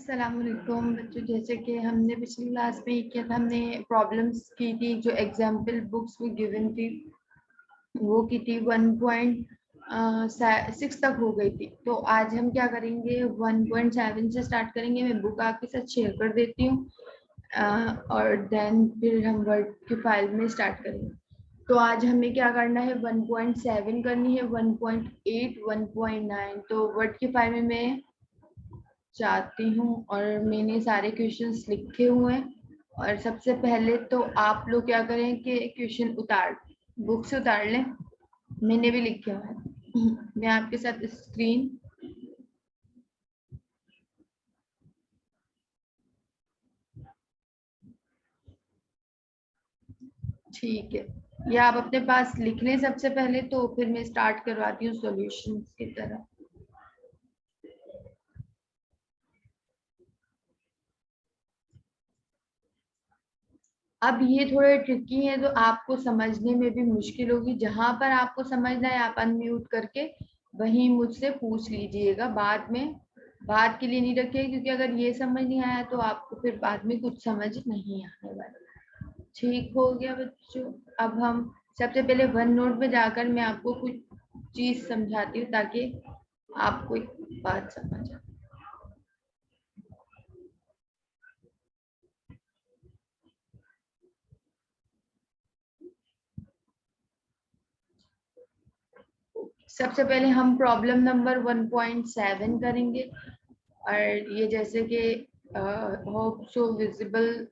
अस्सलाम वालेकुम बच्चों, जैसे कि हमने पिछली क्लास में किया था, हमने प्रॉब्लम्स की थी जो एग्जाम्पल बुक्स में गिवन थी, वो की थी 1.6 तक हो गई थी। तो आज हम क्या करेंगे, 1.7 से स्टार्ट करेंगे। मैं बुक आपके साथ शेयर कर देती हूँ और देन फिर हम वर्ड की फाइल में स्टार्ट करेंगे। तो आज हमें क्या करना है, 1.7 करनी है, 1.8, 1.9। तो वर्ड की फाइल में मैं चाहती हूँ और मैंने सारे क्वेश्चंस लिखे हुए हैं। और सबसे पहले तो आप लोग क्या करें कि क्वेश्चन बुक से उतार लें। मैंने भी लिखे हुए हैं। मैं आपके साथ स्क्रीन ठीक है, या आप अपने पास लिख लें सबसे पहले, तो फिर मैं स्टार्ट करवाती हूँ सॉल्यूशंस की तरह। अब ये थोड़े ट्रिकी है तो आपको समझने में भी मुश्किल होगी। जहां पर आपको समझना है आप अनम्यूट करके वहीं मुझसे पूछ लीजिएगा। बाद के लिए नहीं रखिए, क्योंकि अगर ये समझ नहीं आया तो आपको फिर बाद में कुछ समझ नहीं आने वाला। ठीक हो गया बच्चों। अब हम सबसे पहले वन नोट में जाकर मैं आपको कुछ चीज समझाती हूँ ताकि आपको एक बात समझ आए। सबसे पहले हम प्रॉब्लम नंबर 1.7 करेंगे। और ये जैसे कि होप सो विजिबल।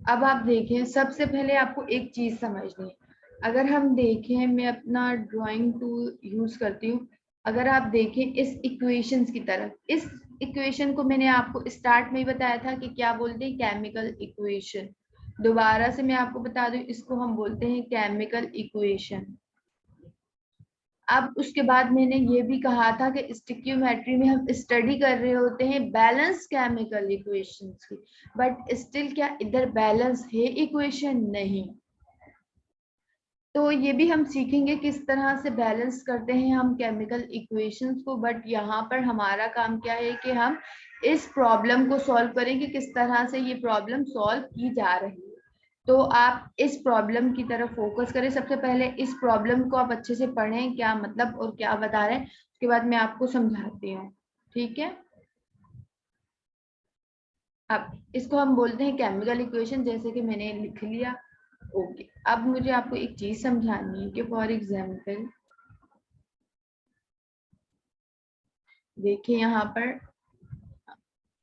अब आप देखें, सबसे पहले आपको एक चीज समझनी है। अगर हम देखें, मैं अपना ड्राइंग टूल यूज करती हूँ। अगर आप देखें इस इक्वेशंस की तरफ, इस इक्वेशन को मैंने आपको स्टार्ट में ही बताया था कि क्या बोलते हैं, केमिकल इक्वेशन। दोबारा से मैं आपको बता दूं, इसको हम बोलते हैं केमिकल इक्वेशन। अब उसके बाद मैंने ये भी कहा था कि स्टिक्योमेट्री में हम स्टडी कर रहे होते हैं बैलेंस केमिकल इक्वेशंस की, बट स्टिल क्या इधर बैलेंस है इक्वेशन? नहीं। तो ये भी हम सीखेंगे किस तरह से बैलेंस करते हैं हम केमिकल इक्वेशंस को। बट यहाँ पर हमारा काम क्या है कि हम इस प्रॉब्लम को सॉल्व करेंगे, किस तरह से ये प्रॉब्लम सॉल्व की जा रही है। तो आप इस प्रॉब्लम की तरफ फोकस करें। सबसे पहले इस प्रॉब्लम को आप अच्छे से पढ़ें, क्या मतलब और क्या बता रहे हैं, उसके बाद मैं आपको समझाती हूँ। ठीक है, अब इसको हम बोलते हैं केमिकल इक्वेशन, जैसे कि मैंने लिख लिया। ओके, अब मुझे आपको एक चीज समझानी है कि फॉर एग्जाम्पल देखिए, यहाँ पर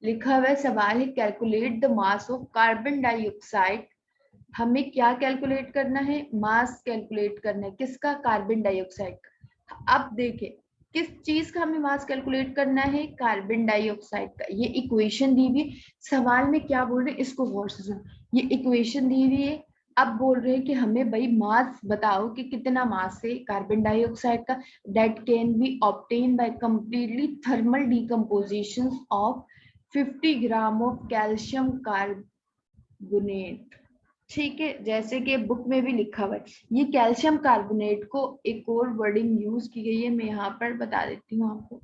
लिखा हुआ है, सवाल है calculate the mass of carbon dioxide. हमें क्या कैलकुलेट करना है? मास कैलकुलेट करना है। किसका? कार्बन डाइऑक्साइड का। अब देखें, किस चीज का हमें मास कैलकुलेट करना है? कार्बन डाइऑक्साइड का। ये इक्वेशन दी हुई, सवाल में क्या बोल रहे हैं इसको गौर से सुनो। ये इक्वेशन दी हुई है, अब बोल रहे हैं कि हमें भाई मास बताओ कि कितना मास है कार्बन डाइऑक्साइड का। That can be obtain bye completely thermal decomposition of 50 gram of calcium carbonate. ठीक है, जैसे कि बुक में भी लिखा हुआ है। ये कैल्शियम कार्बोनेट को एक और वर्डिंग यूज की गई है, मैं यहाँ पर बता देती हूँ आपको।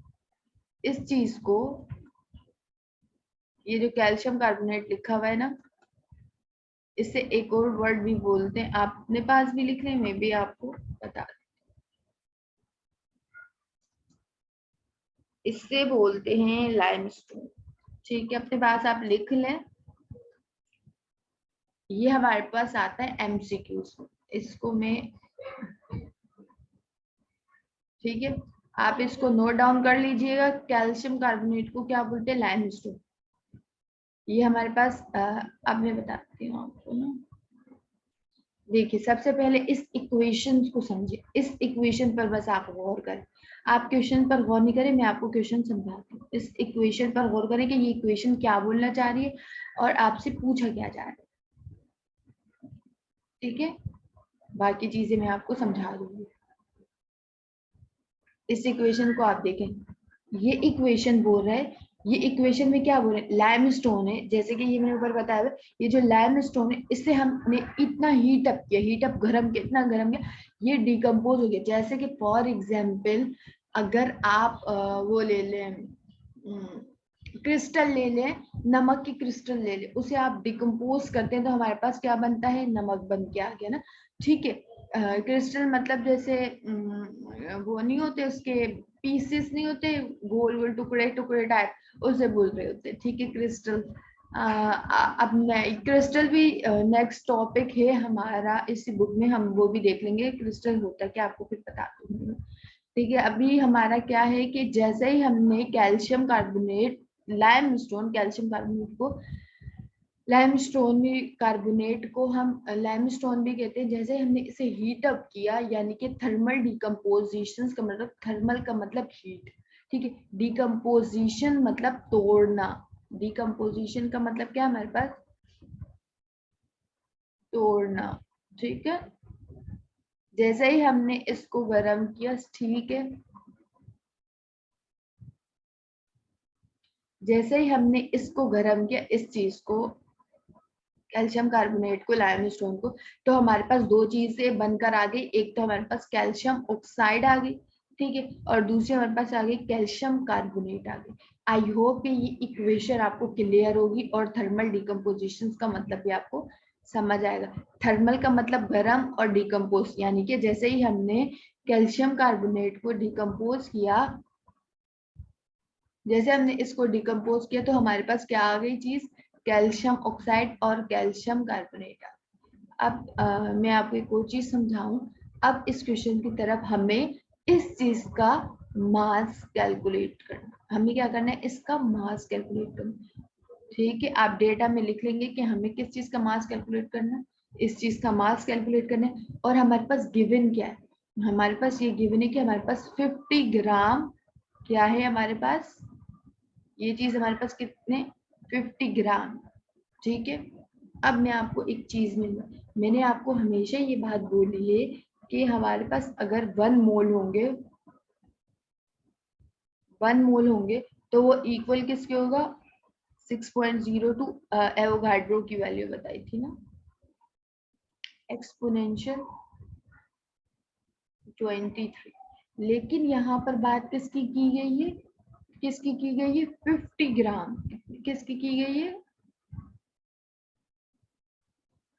इस चीज को, ये जो कैल्शियम कार्बोनेट लिखा हुआ है ना, इससे एक और वर्ड भी बोलते हैं। आप अपने पास भी लिख लें, मैं भी आपको बता दूं। इससे बोलते हैं लाइमस्टोन। ठीक है, अपने पास आप लिख लें। ये हमारे पास आता है एमसीक्यूज में। इसको मैं, ठीक है, आप इसको नोट डाउन कर लीजिएगा। कैल्शियम कार्बोनेट को क्या बोलते हैं? लाइमस्टोन। ये हमारे पास अब मैं बताती हूँ आपको ना। देखिए, सबसे पहले इस इक्वेशन को समझिए। इस इक्वेशन पर बस आप गौर करें। आप क्वेश्चन पर गौर नहीं करें, मैं आपको क्वेश्चन समझाती हूँ। इस इक्वेशन पर गौर करें कि ये इक्वेशन क्या बोलना चाह रही है और आपसे पूछा क्या जा रहा है। ठीक है, बाकी चीजें मैं आपको समझा दूंगी। इस इक्वेशन को आप देखें, ये इक्वेशन बोल रहा है, ये इक्वेशन में क्या बोल रहे हैं? लाइमस्टोन है, जैसे कि ये मैंने ऊपर बताया हुआ, ये जो लाइमस्टोन है इससे हमने इतना हीट अप किया, हीट अप गर्म किया, इतना गर्म किया, ये डिकम्पोज हो गया। जैसे कि फॉर एग्जाम्पल अगर आप वो ले लें, क्रिस्टल ले लें, नमक की क्रिस्टल ले लें, उसे आप डिकम्पोज करते हैं तो हमारे पास क्या बनता है, नमक बन के आ गया ना। ठीक है, क्रिस्टल मतलब जैसे वो नहीं होते, उसके पीसेस नहीं होते, गोल गोल टुकड़े टुकड़े टाइप, उसे बोल रहे होते। ठीक है, क्रिस्टल। अब क्रिस्टल भी नेक्स्ट टॉपिक है हमारा इसी बुक में, हम वो भी देख लेंगे क्रिस्टल होता क्या, आपको फिर बता दूंगी। ठीक है, अभी हमारा क्या है कि जैसे ही हमने calcium carbonate, limestone, calcium carbonate को, लाइमस्टोन कार्बोनेट को हम लाइमस्टोन भी कहते हैं, जैसे हमने इसे हीट अप किया, यानी कि थर्मल डिकम्पोजिशन का मतलब, थर्मल का मतलब हीट, ठीक है, डिकम्पोजिशन मतलब तोड़ना, डिकम्पोजिशन का मतलब क्या हमारे पास, तोड़ना। ठीक है, जैसे ही हमने इसको गर्म किया, ठीक है, जैसे ही हमने इसको गर्म किया, इस चीज को, कैल्शियम कार्बोनेट को, लाइमस्टोन को, तो हमारे पास दो चीजें बनकर आ गई। एक तो हमारे पास कैल्शियम ऑक्साइड आ गई, ठीक है, और दूसरी हमारे पास आ गई कैल्शियम कार्बोनेट आ गई। आई होप कि ये इक्वेशन आपको क्लियर होगी और थर्मल डिकम्पोजिशन का मतलब भी आपको समझ आएगा। थर्मल का मतलब गर्म और डिकम्पोज, यानी कि जैसे ही हमने कैल्शियम कार्बोनेट को डिकम्पोज किया, जैसे हमने इसको डिकम्पोज किया तो हमारे पास क्या आ गई चीज, कैल्शियम ऑक्साइड और कैल्शियम कार्बोनेट। अब मैं आपको एक और चीज समझाऊं। अब इस क्वेश्चन की तरफ हमें इस चीज का मास कैलकुलेट करना, हमें क्या करना है, इसका मास कैलकुलेट करना। ठीक है, आप डेटा में लिख लेंगे कि हमें किस चीज का मास कैलकुलेट करना है, इस चीज का मास कैलकुलेट करना है। और हमारे पास गिवन क्या है, हमारे पास ये गिवन है कि हमारे पास 50 ग्राम, क्या है हमारे पास, ये चीज हमारे पास कितने, 50 ग्राम। ठीक है, अब मैं आपको एक चीज में, मैंने आपको हमेशा ये बात बोली है कि हमारे पास अगर 1 मोल होंगे, 1 मोल होंगे, तो वो इक्वल किसके होगा, 6.02, एवोगाड्रो की वैल्यू बताई थी ना, एक्सपोनेंशियल 23। लेकिन यहाँ पर बात किसकी की गई है, किसकी की गई है, 50 ग्राम, किसकी की गई है,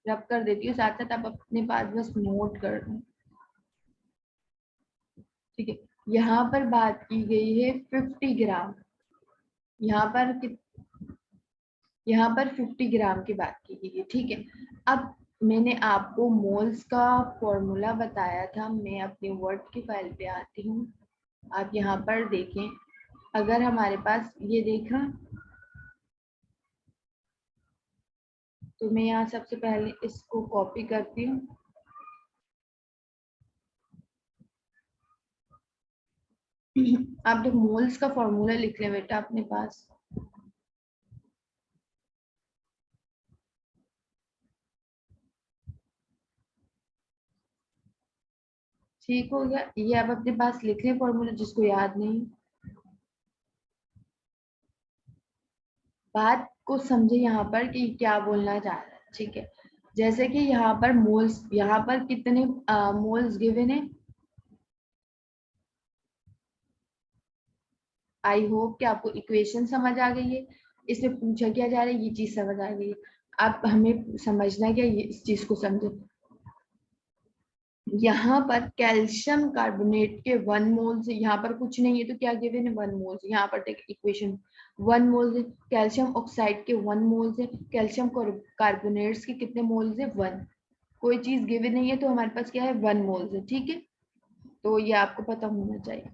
रब कर देती हूँ, साथ साथ आप अपने पास बस नोट कर दो। ठीक है, यहाँ पर बात की गई है 50 ग्राम, यहाँ पर यहाँ पर 50 ग्राम की बात की गई है। ठीक है, अब मैंने आपको मोल्स का फॉर्मूला बताया था, मैं अपने वर्ड की फाइल पे आती हूँ, आप यहाँ पर देखें, अगर हमारे पास ये देखा, तो मैं यहाँ सबसे पहले इसको कॉपी करती हूँ। आप जब मोल्स का फॉर्मूला लिख लें बेटा अपने पास, ठीक हो गया, ये आप अपने पास लिख लें फॉर्मूला, जिसको याद नहीं, बात को समझे यहाँ पर कि क्या बोलना चाह रहा है। ठीक है, जैसे कि यहाँ पर मोल्स, यहाँ पर कितने मोल्स गिवन है, आई होप कि आपको इक्वेशन समझ आ गई है, इसमें पूछा क्या जा रहा है, ये चीज समझ आ गई है। अब हमें समझना क्या, ये इस चीज को समझे, यहाँ पर कैल्शियम कार्बोनेट के 1 मोल से, यहाँ पर कुछ नहीं है तो क्या गिवन है, 1 मोल, यहाँ पर टेक इक्वेशन, 1 मोल है, कैल्शियम ऑक्साइड के 1 मोल है, कैल्शियम कार्बोनेट्स के कितने मोल्स है, 1, कोई चीज गिवन नहीं है तो हमारे पास क्या है, 1 मोल है। ठीक है, तो ये आपको पता होना चाहिए।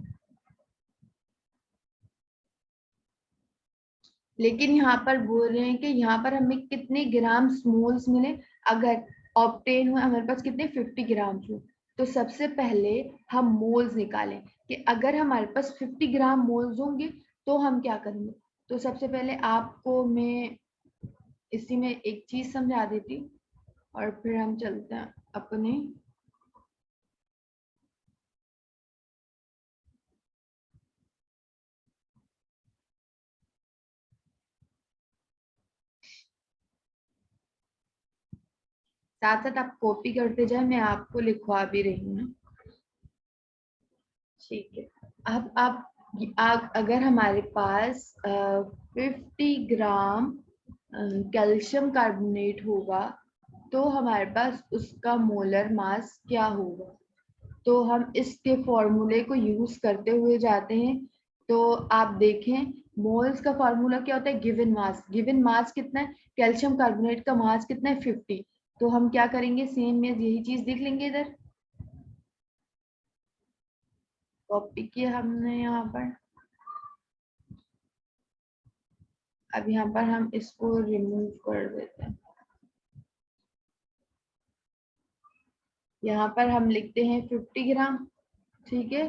लेकिन यहाँ पर बोल रहे हैं कि यहाँ पर हमें कितने ग्राम मोल्स मिले, अगर ऑप्टेन हुआ हमारे पास कितने, 50 ग्राम हो, तो सबसे पहले हम मोल्स निकालें कि अगर हमारे पास 50 ग्राम मोल्स होंगे तो हम क्या करेंगे। तो सबसे पहले आपको मैं इसी में एक चीज समझा देती हूँ और फिर हम चलते हैं अपने, साथ साथ आप कॉपी करते जाए, मैं आपको लिखवा भी रही हूँ ना। ठीक है। अब आप अगर हमारे पास 50 ग्राम कैल्शियम कार्बोनेट होगा तो हमारे पास उसका मोलर मास क्या होगा। तो हम इसके फॉर्मूले को यूज करते हुए जाते हैं। तो आप देखें, मोल्स का फॉर्मूला क्या होता है, गिवन मास। गिवन मास कितना है, कैल्शियम कार्बोनेट का मास कितना है, 50। तो हम क्या करेंगे, सेम में यही चीज देख लेंगे। इधर कॉपी किया हमने यहाँ पर। अब यहाँ पर हम इसको रिमूव कर देते हैं। यहाँ पर हम लिखते हैं 50 ग्राम, ठीक है।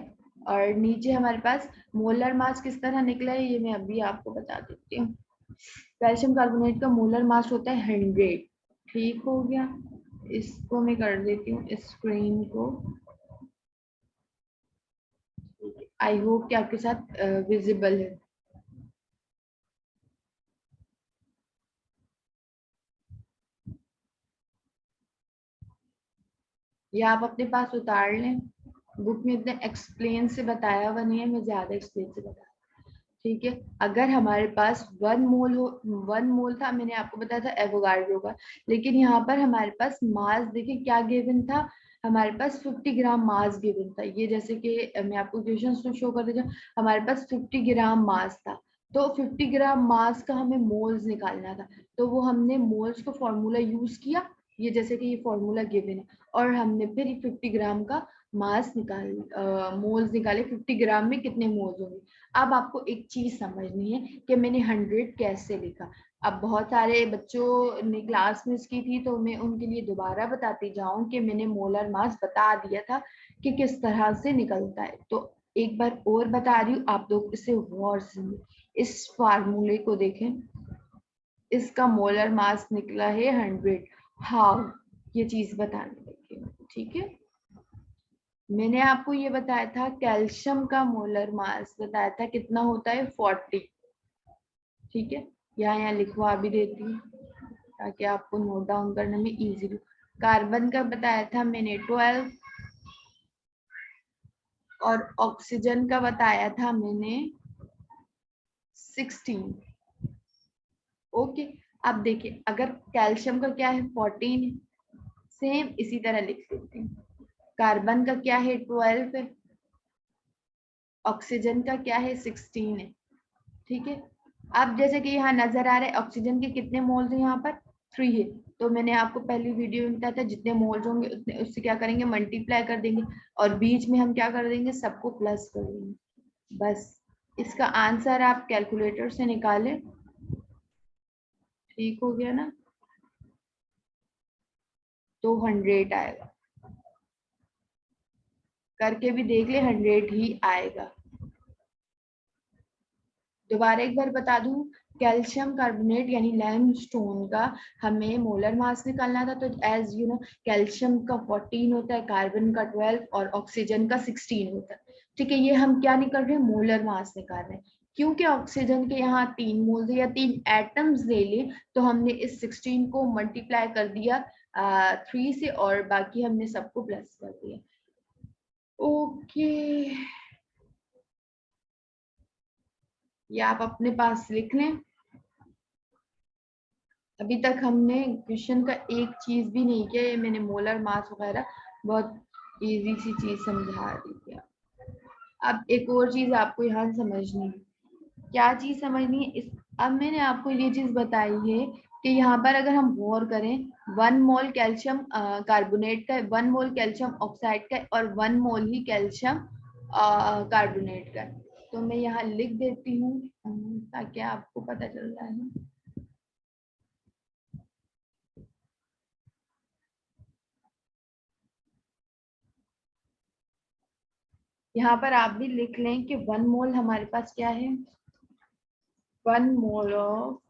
और नीचे हमारे पास मोलर मास किस तरह निकला है ये मैं अभी आपको बता देती हूँ। कैल्शियम कार्बोनेट का मोलर मास होता है 100। ठीक हो गया। इसको मैं कर देती हूँ स्क्रीन को। आई होप कि आपके साथ विजिबल है। ये आप अपने पास उतार लें। बुक में इतने एक्सप्लेन से बताया हुआ नहीं है, मैं ज्यादा एक्सप्लेन से बता। ठीक है। अगर हमारे पास 1 मोल हो, 1 मोल था, मैंने आपको बताया था एवोगाड्रो का। लेकिन यहाँ पर हमारे पास मास देखिए क्या गिवन था, हमारे पास 50 ग्राम मास गिवन था। ये जैसे कि मैं आपको क्वेश्चन शो कर देता हूँ। हमारे पास 50 ग्राम मास था, तो 50 ग्राम मास का हमें मोल्स निकालना था। तो वो हमने मोल्स को फॉर्मूला यूज किया, ये जैसे कि ये फॉर्मूला गिवन है, और हमने फिर 50 ग्राम का मास मोल्स निकाले। 50 ग्राम में कितने मोल्स होंगे। अब आपको एक चीज समझनी है कि मैंने 100 कैसे लिखा। अब बहुत सारे बच्चों ने क्लास मिस की थी, तो मैं उनके लिए दोबारा बताती जाऊं कि मैंने मोलर मास बता दिया था कि किस तरह से निकलता है। तो एक बार और बता रही हूँ, आप लोग इसे गौर से इस फार्मूले को देखें। इसका मोलर मास निकला है 100। हाउ, ये चीज बताने लगी हूँ, ठीक है। मैंने आपको ये बताया था, कैल्शियम का मोलर मास बताया था कितना होता है, 40। ठीक है। यहाँ लिखवा भी देती हूँ ताकि आपको नोट डाउन करने में इजी हो। कार्बन का बताया था मैंने 12, और ऑक्सीजन का बताया था मैंने 16। ओके। अब देखिए, अगर कैल्शियम का क्या है, 14 है, सेम इसी तरह लिख देते हैं। कार्बन का क्या है, 12 है। ऑक्सीजन का क्या है, 16 है। ठीक है। अब जैसे कि यहाँ नजर आ रहा है ऑक्सीजन के कितने मोल्स हैं, यहाँ पर 3 है। तो मैंने आपको पहली वीडियो में बताया था, जितने मोल्स होंगे उतने उससे क्या करेंगे, मल्टीप्लाई कर देंगे, और बीच में हम क्या कर देंगे, सबको प्लस कर देंगे। बस इसका आंसर आप कैलकुलेटर से निकालें। ठीक हो गया ना, तो 100 आएगा। करके भी देख ले, 100 ही आएगा। दोबारा एक बार बता दूं, कैल्शियम कार्बोनेट यानी लाइमस्टोन का हमें मोलर मास निकालना था। तो एज यू नो, कैल्शियम का 14 होता है, कार्बन का 12 और ऑक्सीजन का 16 होता है। ठीक है। ये हम क्या निकाल रहे हैं, मोलर मास निकाल रहे हैं। क्योंकि ऑक्सीजन के यहाँ 3 मोल्स या 3 एटम्स ले लिए, तो हमने इस 16 को मल्टीप्लाई कर दिया 3 से, और बाकी हमने सबको प्लस कर दिया। ओके, ये आप अपने पास लिख लें। अभी तक हमने क्वेश्चन का एक चीज भी नहीं किया, ये मैंने मोलर मास वगैरह बहुत इजी सी चीज समझा दी है। अब एक और चीज आपको यहाँ समझनी है। क्या चीज समझनी है अब मैंने आपको ये चीज बताई है कि यहाँ पर अगर हम गौर करें, 1 मोल कैल्शियम कार्बोनेट का, 1 मोल कैल्शियम ऑक्साइड का, और 1 मोल ही कैल्शियम कार्बोनेट का। तो मैं यहाँ लिख देती हूँ ताकि आपको पता चल रहा है। यहाँ पर आप भी लिख लें कि 1 मोल हमारे पास क्या है, 1 मोल ऑफ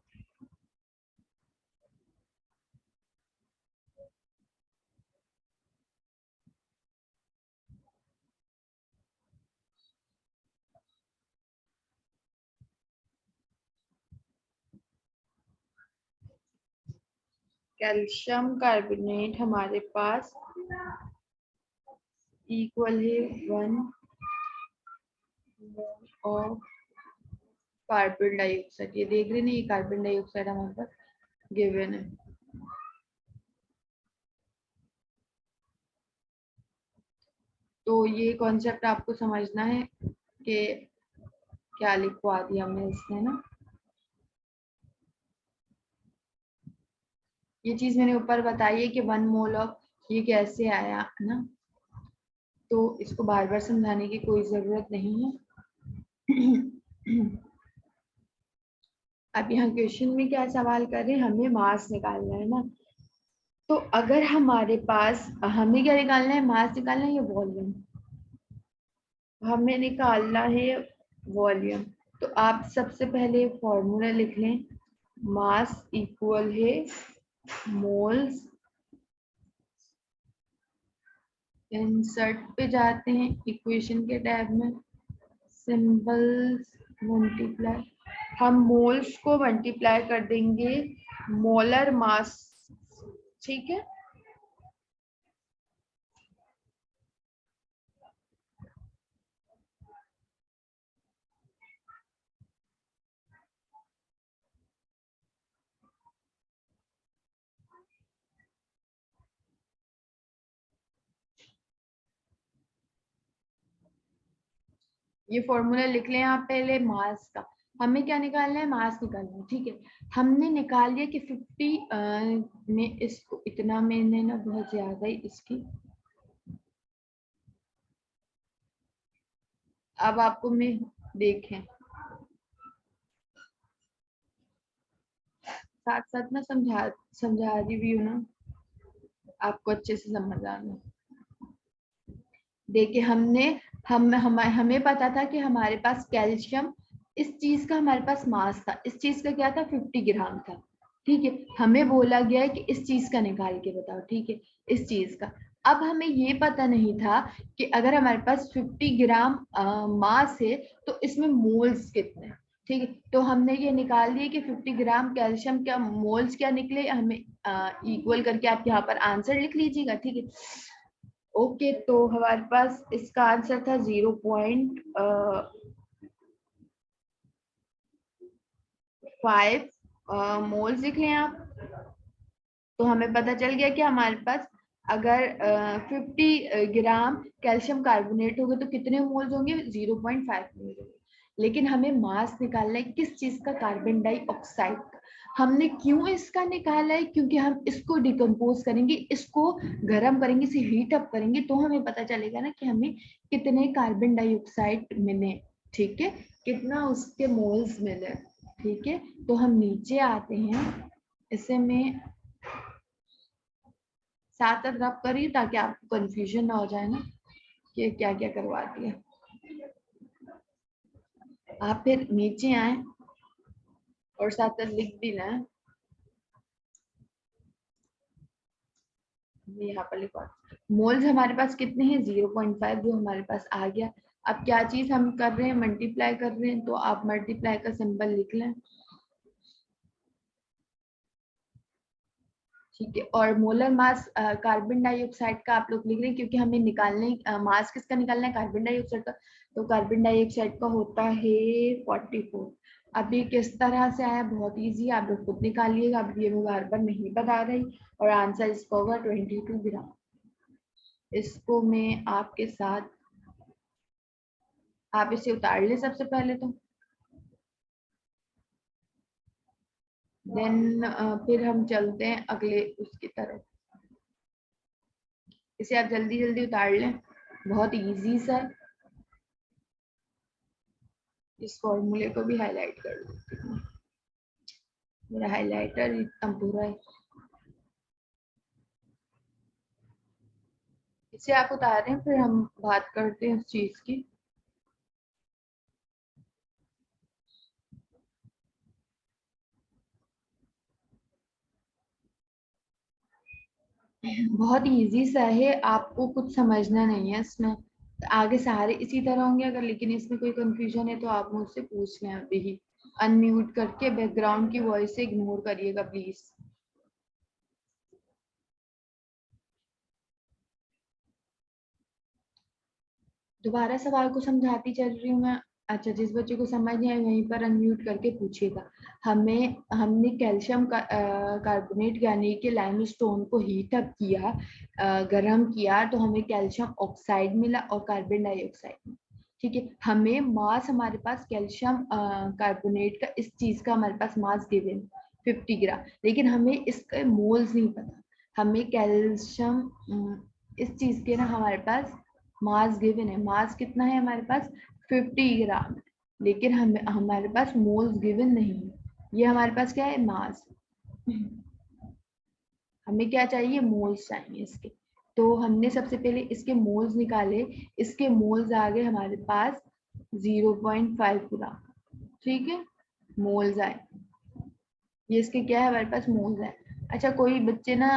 कैल्शियम कार्बोनेट हमारे पास इक्वल है 1 ऑफ कार्बन डाइऑक्साइड, ये देख रहे हैं, ये कार्बन डाइऑक्साइड हमारे पास गिवन है। तो ये कॉन्सेप्ट आपको समझना है कि क्या लिखवा दिया हमने इसमें ना। ये चीज मैंने ऊपर बताई है कि 1 मोल ऑफ ये कैसे आया है ना, तो इसको बार बार समझाने की कोई जरूरत नहीं है। अब यहाँ क्वेश्चन में क्या सवाल कर रहे हैं, हमें मास निकालना है ना। तो अगर हमारे पास, हमें क्या निकालना है, मास निकालना है या वॉल्यूम, हमें निकालना है वॉल्यूम। तो आप सबसे पहले फॉर्मूला लिख लें, मास इक्वल है मोल्स, इंसर्ट पे जाते हैं इक्वेशन के टैब में, सिंबल्स मल्टीप्लाई, हम मोल्स को मल्टीप्लाई कर देंगे मोलर मास, ठीक है। ये फॉर्मूला लिख लें आप पहले मास का। हमें क्या निकालना है, मास निकालना है, ठीक है। हमने निकाल लिया कि 50 में इसको इतना, मैंने ना बहुत ज्यादा ही इसकी, अब आपको मैं देखें साथ साथ ना समझा रही भी हूँ ना, आपको अच्छे से समझ आना। देखिए हमने हमें पता था कि हमारे पास कैल्शियम, इस चीज का हमारे पास मास था, इस चीज का क्या था, 50 ग्राम था, ठीक है। हमें बोला गया है कि इस चीज का निकाल के बताओ, ठीक है, इस चीज का। अब हमें ये पता नहीं था कि अगर हमारे पास 50 ग्राम मास है तो इसमें मोल्स कितने हैं, ठीक है। तो हमने ये निकाल दिया कि 50 ग्राम कैल्शियम क्या मोल्स क्या निकले, हमें इक्वल करके आप यहाँ पर आंसर लिख लीजिएगा, ठीक है। ओके, तो हमारे पास इसका आंसर था 0.5 मोल्स लिख लें आप। तो हमें पता चल गया कि हमारे पास अगर 50 ग्राम कैल्शियम कार्बोनेट होगा तो कितने मोल्स होंगे, 0.5 मोल्स होंगे। लेकिन हमें मास निकालना है किस चीज का, कार्बन डाइऑक्साइड का। हमने क्यों इसका निकाला है, क्योंकि हम इसको डिकम्पोज करेंगे, इसको गर्म करेंगे, इसे हीट अप करेंगे, तो हमें पता चलेगा ना कि हमें कितने कार्बन डाइऑक्साइड मिले, ठीक है, कितना उसके मोल्स मिले, ठीक है। तो हम नीचे आते हैं, इसे मैं साथ साथ रब करिए ताकि आपको कंफ्यूजन ना हो जाए ना कि क्या क्या करवा दिया। आप फिर नीचे आए और साथ साथ लिख भी लें, यहाँ पर लिखा मोल्स हमारे पास कितने हैं, 0.5, जो हमारे पास आ गया। अब क्या चीज हम कर रहे हैं, मल्टीप्लाई कर रहे हैं, तो आप मल्टीप्लाई का सिंबल लिख लें, ठीक है। और मोलर मास कार्बन डाइऑक्साइड का आप लोग लिख रहे हैं क्योंकि हमें निकालने मास किसका निकालना है, कार्बन डाइऑक्साइड का। तो कार्बन डाइऑक्साइड का होता है 44। अब ये किस तरह से आया, बहुत इजी, आप लोग खुद निकालिएगा, अब ये मैं बार बार नहीं बता रही। और आंसर इसका होगा 22 ग्राम। इसको मैं आपके साथ, आप इसे उतार ले सबसे पहले तो, देन फिर हम चलते हैं अगले उसकी तरफ। इसे आप जल्दी जल्दी उतार लें, बहुत इजी सा है। इस फॉर्मूले को भी हाईलाइट कर देती हूँ, मेरा हाइलाइटर इतना पूरा है। इसे आप उतारें फिर हम बात करते हैं उस चीज की। बहुत इजी सा है, आपको कुछ समझना नहीं है इसमें, आगे सारे इसी तरह होंगे अगर, लेकिन इसमें कोई कंफ्यूजन है तो आप मुझसे पूछ लें अभी ही। अनम्यूट करके बैकग्राउंड की वॉइस से इग्नोर करिएगा प्लीज। दोबारा सवाल को समझाती चल रही हूँ मैं, अच्छा, जिस बच्चे को समझ नहीं आए वहीं पर अनम्यूट करके पूछिएगा। हमने कैल्शियम का कार्बोनेट यानी कि लाइमस्टोन को हीट अप किया, गर्म किया, तो हमें कैल्शियम ऑक्साइड मिला और कार्बन डाइऑक्साइड मिला। ठीक है, हमें मास हमारे पास कैल्शियम कार्बोनेट का इस चीज का हमारे पास मास गिवन 50 ग्राम, लेकिन हमें इसके मोल्स नहीं पता। हमें कैल्शियम इस चीज के ना हमारे पास मास गिवन है, मास कितना है हमारे पास 50 ग्राम है, लेकिन हमारे पास मोल्स गिवन नहीं है। ये हमारे पास क्या है, मास। हमें क्या चाहिए, मोल्स चाहिए इसके। तो हमने सबसे पहले इसके मोल्स निकाले, इसके मोल्स आ गए हमारे पास 0.5 ग्राम। ठीक है, मोल्स आए, ये इसके क्या है हमारे पास मोल्स है। अच्छा, कोई बच्चे ना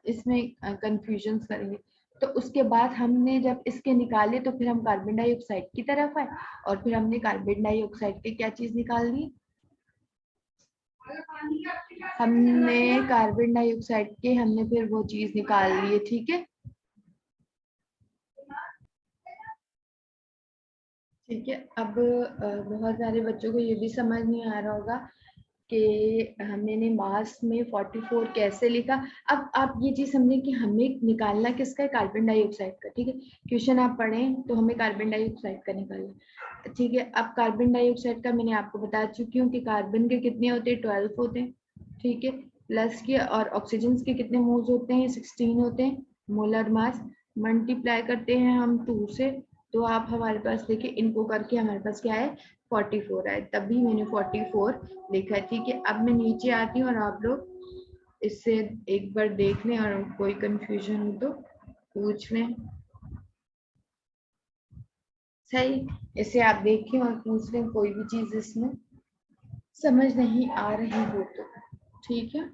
इसमें कंफ्यूजन करेंगे, तो उसके बाद हमने जब इसके निकाले तो फिर हम कार्बन डाइऑक्साइड की तरफ आए, और फिर हमने कार्बन डाइऑक्साइड के क्या चीज निकाल दी, हमने कार्बन डाइऑक्साइड के हमने फिर वो चीज निकाल ली है। ठीक है, ठीक है। अब बहुत सारे बच्चों को ये भी समझ नहीं आ रहा होगा कि हमने मास में 44 कैसे लिखा। अब आप ये चीज समझें कि हमें निकालना किसका है, कार्बन डाइऑक्साइड का। ठीक है, क्वेश्चन आप पढ़ें तो हमें कार्बन डाइऑक्साइड का निकालना। ठीक है, अब कार्बन डाइऑक्साइड का मैंने आपको बता चुकी हूँ कि कार्बन के कितने होते हैं, 12 होते हैं। ठीक है, प्लस के और ऑक्सीजन के कितने मोल्स होते हैं, 16 होते हैं मोलर मास। मल्टीप्लाई करते हैं हम 2 से, तो आप हमारे पास देखिए इनको करके हमारे पास क्या है 44 है, तभी मैंने 44 लिखा है। ठीक है, अब मैं नीचे आती हूँ और आप लोग इससे एक बार देख लें और कोई कंफ्यूजन हो तो पूछ लें। सही, इसे आप देखें और पूछ लें कोई भी चीज इसमें समझ नहीं आ रही हो तो। ठीक है,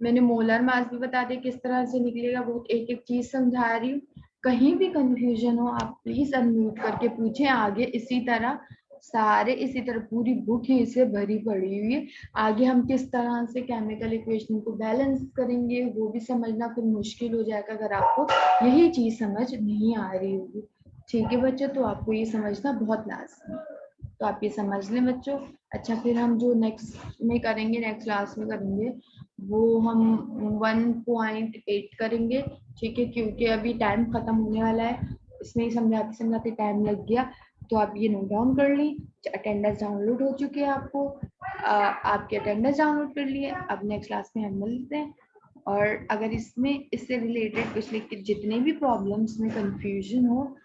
मैंने मोलर मास भी बता दिया किस तरह से निकलेगा, बहुत एक एक चीज समझा रही हूँ। कहीं भी कंफ्यूजन हो आप प्लीज अनम्यूट करके पूछें। आगे इसी तरह सारे इसी तरह पूरी बुक ही इससे भरी पड़ी हुई है। आगे हम किस तरह से केमिकल इक्वेशन को बैलेंस करेंगे वो भी समझना फिर मुश्किल हो जाएगा अगर आपको यही चीज समझ नहीं आ रही होगी। ठीक है बच्चों, तो आपको ये समझना बहुत लाजमी है, तो आप ये समझ लें बच्चों। अच्छा, फिर हम जो नेक्स्ट में करेंगे, नेक्स्ट क्लास में करेंगे, वो हम 1.8 करेंगे। ठीक है, क्योंकि अभी टाइम खत्म होने वाला है, इसमें ही समझाते समझाते टाइम लग गया। तो आप ये नोट डाउन कर ली, अटेंडेंस डाउनलोड हो चुकी है आपको, आपके अटेंडेंस डाउनलोड कर लिए। अब नेक्स्ट क्लास में हम मिलते हैं, और अगर इसमें इससे रिलेटेड पिछले के जितने भी प्रॉब्लम्स में कंफ्यूजन हो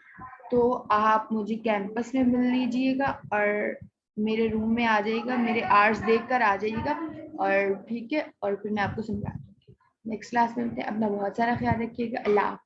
तो आप मुझे कैंपस में मिल लीजिएगा और मेरे रूम में आ जाइएगा, मेरे आर्ट्स देखकर आ जाइएगा, और ठीक है, और फिर मैं आपको समझा दूँगी। नेक्स्ट क्लास में मिलते हैं, अपना बहुत सारा ख्याल रखिएगा। अल्लाह।